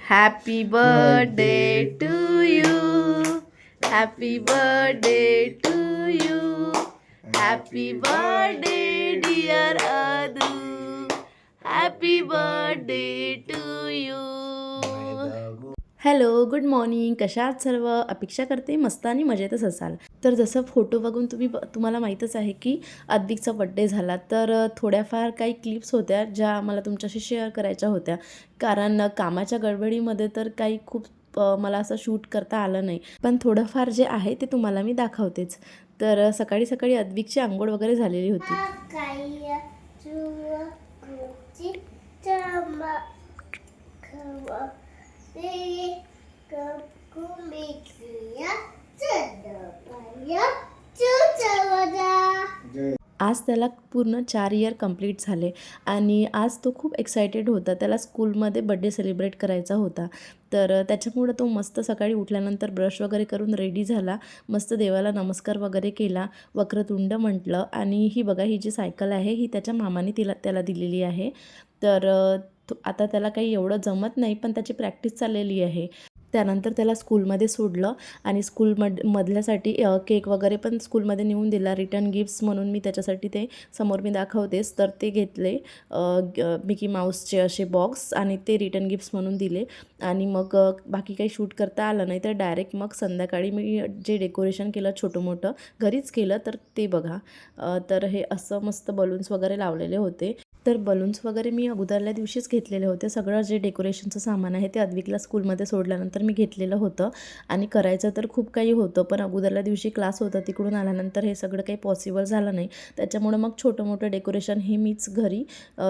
Happy birthday to you. Happy birthday to you. Happy birthday dear Adu. Happy birthday to you. Hello, good morning. कशा आहात सर्व? अपेक्षा करते मस्त आणि मजेतच असाल. तर जसं फोटो बघून तुम्हाला माहीतच आहे की अद्विकचा बड्डे झाला. तर थोड्याफार काही क्लिप्स होत्या ज्या मला तुमच्याशी शेअर करायच्या होत्या. कारण कामाच्या गडबडीमध्ये तर काही खूप मला असं शूट करता आलं नाही. पण थोडंफार जे आहे ते तुम्हाला मी दाखवतेच. तर सकाळी सकाळी अद्विकची अंघोळ वगैरे झालेली होती. आज त्याला पूर्ण 4 इयर कंप्लीट झाले आणि आज तो खूप एक्सायटेड होता. त्याला स्कूलमध्ये बड्डे सेलिब्रेट करायचा होता. तर त्याच्यामुळं तो मस्त सकाळी उठल्यानंतर ब्रश वगैरे करून रेडी झाला. मस्त देवाला नमस्कार वगैरे केला, वक्रतुंड म्हटलं. आणि ही बघा, ही जी सायकल आहे ही त्याच्या मामाने त्याला दिलेली आहे. तर आता त्याला काही एवढं जमत नाही, पण त्याची प्रॅक्टिस चाललेली आहे. त्यानंतर त्याला स्कूलमध्ये सोडलं आणि मधल्यासाठी केक वगैरे पण स्कूलमध्ये नेऊन दिला रिटर्न गिफ्ट्स म्हणून. मी त्याच्यासाठी ते समोर मी दाखवतेच. तर ते घेतले मिकी माऊसचे असे बॉक्स आणि ते रिटर्न गिफ्ट्स म्हणून दिले. आणि मग बाकी काही शूट करता आलं नाही, तर डायरेक्ट मग संध्याकाळी मी जे डेकोरेशन केलं छोटं मोठं घरीच केलं, तर ते बघा. तर हे असं मस्त बलून्स वगैरे लावलेले होते. तर बलून्स वगैरे मी अगोदरल्या दिवशीच घेतलेले होते. सगळं जे डेकोरेशनचं सामान आहे ते अद्विकला स्कूलमध्ये सोडल्यानंतर मी घेतलेलं होतं. आणि करायचं तर खूप काही होतं, पण अगोदरल्या दिवशी क्लास होता, तिकडून आल्यानंतर हे सगळं काही पॉसिबल झालं नाही. त्याच्यामुळं मग छोटं मोठं डेकोरेशन हे मीच घरी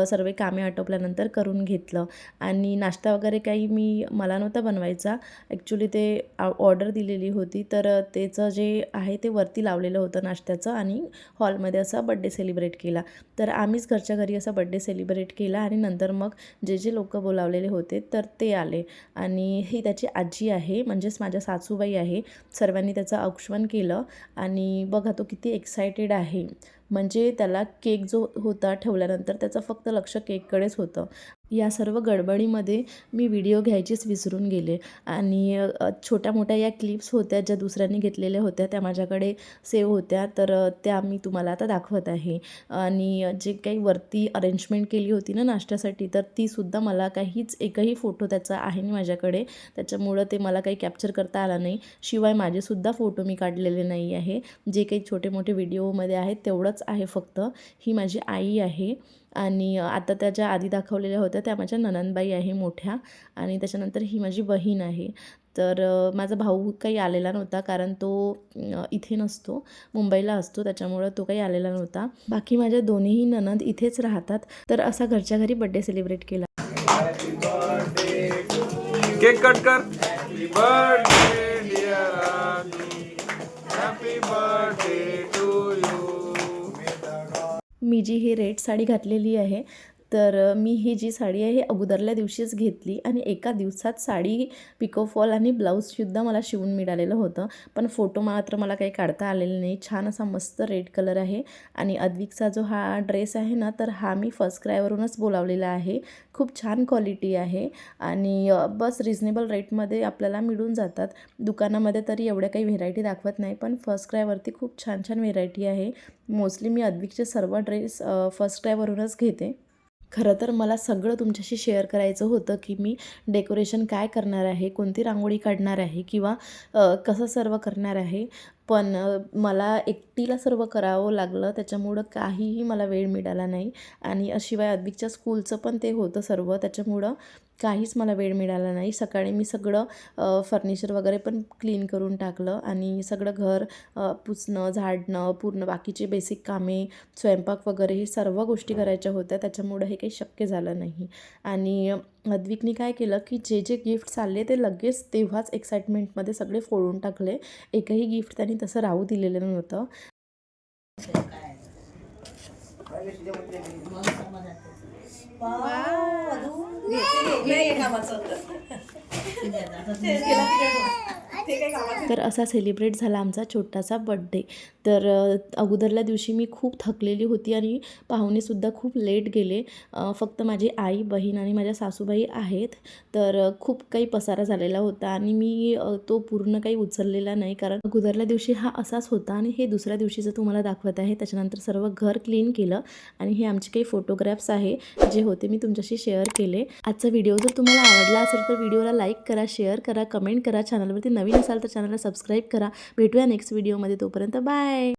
सर्व कामे आटोपल्यानंतर करून घेतलं. आणि नाश्ता वगैरे काही मला नव्हता बनवायचा. ॲक्च्युली ते ऑर्डर दिलेली होती, तर त्याचं जे आहे ते वरती लावलेलं होतं नाश्त्याचं आणि हॉलमध्ये असा बड्डे सेलिब्रेट केला. तर आम्हीच घरच्या घरी असा बड्डे सेलिब्रेट केला. आणि नंतर मग जे लोक बोलावलेले होते तर ते आले. आणि ही त्याची आजी आहे, म्हणजेच माझ्या सासूबाई आहे. सर्वांनी त्याचं औक्षण केलं. आणि बघा तो किती एक्सायटेड आहे. म्हणजे त्याला केक जो होता ठेवल्यानंतर त्याचं फक्त लक्ष केककडेच होतं. या सर्व गडबडीमध्ये मी व्हिडिओ घ्यायचीच विसरून गेले. आणि छोट्या मोठ्या या क्लिप्स होत्या ज्या दुसऱ्यांनी घेतलेल्या होत्या, त्या माझ्याकडे सेव्ह होत्या. तर त्या मी तुम्हाला आता दाखवत आहे. आणि जे काही वरती अरेंजमेंट केली होती ना नाश्त्यासाठी, तर तीसुद्धा मला एकही फोटो त्याचा आहे नाही माझ्याकडे. त्याच्यामुळं ते मला काही कॅप्चर करता आला नाही. शिवाय माझेसुद्धा फोटो मी काढलेले नाही आहे. जे काही छोटे मोठे व्हिडिओमध्ये आहेत तेवढंच आहे फक्त. ही माझी आई आहे. आणि आता त्याच्या आधी दाखवलेल्या होत्या त्या माझ्या नणंदबाई आहे मोठ्या. आणि त्याच्यानंतर ही माझी बहीण आहे. तर माझा भाऊ काही आलेला नव्हता, कारण तो इथे नसतो, मुंबईला असतो. त्याच्यामुळं तो काही आलेला नव्हता. बाकी माझ्या दोन्हीही नणंद इथेच राहतात. तर असा घरच्या घरी बड्डे सेलिब्रेट केला. केक कट कर. Happy birthday dear Adu. Happy birthday to you. मी जी ही रेड साडी घातलेली आहे, तर मी ही जी साडी आहे ही अगोदरल्या दिवशीच घेतली. आणि एका दिवसात साडी पिकोफॉल आणि ब्लाऊजसुद्धा मला शिवून मिळालेलं होतं. पण फोटो मात्र मला काही काढता आलेले नाही. छान असा मस्त रेड कलर आहे. आणि अद्विकचा जो हा ड्रेस आहे ना, तर हा मी फर्स्ट क्रायवरूनच बोलावलेला आहे. खूप छान क्वालिटी आहे. आणि बस रिजनेबल रेटमध्ये आपल्याला मिळून जातात. दुकानामध्ये तरी एवढ्या काही व्हेरायटी दाखवत नाही, पण फर्स्ट क्रायवरती खूप छान छान व्हेरायटी आहे. मोस्टली मी अद्विकचे सर्व ड्रेस फर्स्ट क्रायवरूनच घेते. खरं तर मला सगळं तुमच्याशी शेअर करायचं होतं की मी डेकोरेशन काय करणार आहे, कोणती रांगोळी काढणार आहे, किंवा कसं सर्व करणार आहे. पण मला एकटीला सर्व करावं लागलं, त्याच्यामुळं काहीही मला वेळ मिळाला नाही. आणि शिवाय अद्विकच्या स्कूलचं पण ते होतं सर्व, त्याच्यामुळं काहीच मला वेळ मिळाला नाही. सकाळी मी सगळं फर्निचर वगैरे पण क्लीन करून टाकलं. आणि सगळं घर पुसणं, झाडणं, पूर्ण बाकीचे बेसिक कामे, स्वयंपाक वगैरे हे सर्व गोष्टी करायच्या होत्या. त्याच्यामुळं हे काही शक्य झालं नाही. आणि अद्विकने काय केलं की जे गिफ्ट्स आले ते लगेच तेव्हाच एक्साइटमेंटमध्ये सगळे फोडून टाकले. एकही गिफ्ट त्यांनी तसं राहू दिलेलं नव्हतं. तर असा सेलिब्रेट झाला आमचा छोटासा बड्डे. तर अगोदरल्या दिवशी मी खूप थकलेली होती आणि पाहुणेसुद्धा खूप लेट गेले. फक्त माझी आई, बहीण आणि माझ्या सासूबाई आहेत. तर खूप काही पसारा झालेला होता आणि मी तो पूर्ण काही उचललेला नाही, कारण अगोदरल्या दिवशी हा असाच होता आणि हे दुसऱ्या दिवशीचं तुम्हाला दाखवत आहे. त्याच्यानंतर सर्व घर क्लीन केलं आणि हे आमचे काही फोटोग्राफ्स आहे जे होते मी तुमच्याशी शेअर केले. आजचा व्हिडिओ जर तुम्हाला आवडला असेल तर व्हिडिओला लाईक करा, शेअर करा, कमेंट करा. चॅनलवरती नवीन असाल तर चॅनलला सबस्क्राईब करा. भेटूया नेक्स्ट व्हिडिओमध्ये. तोपर्यंत बाय.